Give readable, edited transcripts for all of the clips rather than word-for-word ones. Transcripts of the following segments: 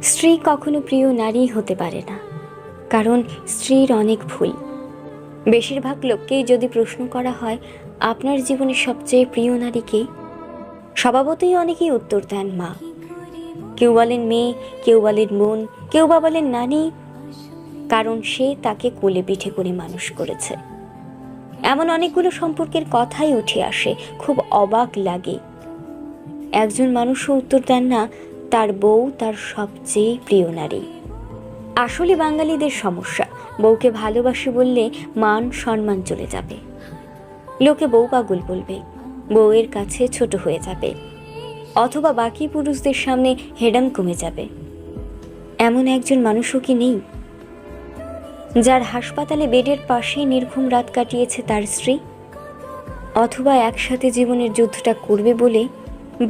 স্ত্রী কখনো প্রিয় নারী হতে পারে না, কারণ স্ত্রীর অনেক ভুল। বেশিরভাগ লোককেই যদি প্রশ্ন করা হয় আপনার জীবনের সবচেয়ে প্রিয় নারী কে, স্বভাবতই অনেকেই উত্তর দেন মা। কেউ বলেন মেয়ে, কেউ বলেন বোন, কেউ বা বলেন নানি, কারণ সে তাকে কোলে পিঠে করে মানুষ করেছে। এমন অনেকগুলো সম্পর্কের কথাই উঠে আসে, খুব অবাক লাগে। একজন মানুষও উত্তর দেন না তার বউ তার সবচেয়ে প্রিয় নারী। আসলে বাঙালিদের সমস্যা, বউকে ভালোবাসি বললে মান সম্মান চলে যাবে, লোকে বউ পাগল বলবে, বউয়ের কাছে ছোট হয়ে যাবে, অথবা বাকি পুরুষদের সামনে হেডাম কমে যাবে। এমন একজন মানুষও কি নেই যার হাসপাতালে বেডের পাশে নির্ঘুম রাত কাটিয়েছে তার স্ত্রী, অথবা একসাথে জীবনের যুদ্ধটা করবে বলে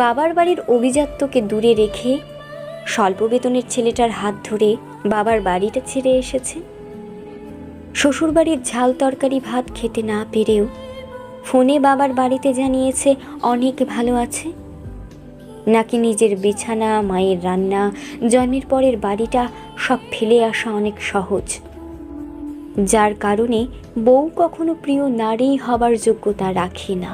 বাবার বাড়ির অভিজাত্যকে দূরে রেখে স্বল্প বেতনের ছেলেটার হাত ধরে বাবার বাড়িটা ছেড়ে এসেছে। শ্বশুরবাড়ির ঝাল তরকারি ভাত খেতে না পেরেও ফোনে বাবার বাড়িতে জানিয়েছে অনেক ভালো আছে। নাকি নিজের বিছানা, মায়ের রান্না, জন্মের পরের বাড়িটা সব ফেলে আসা অনেক সহজ, যার কারণে বউ কখনো প্রিয় নারী হবার যোগ্যতা রাখে না।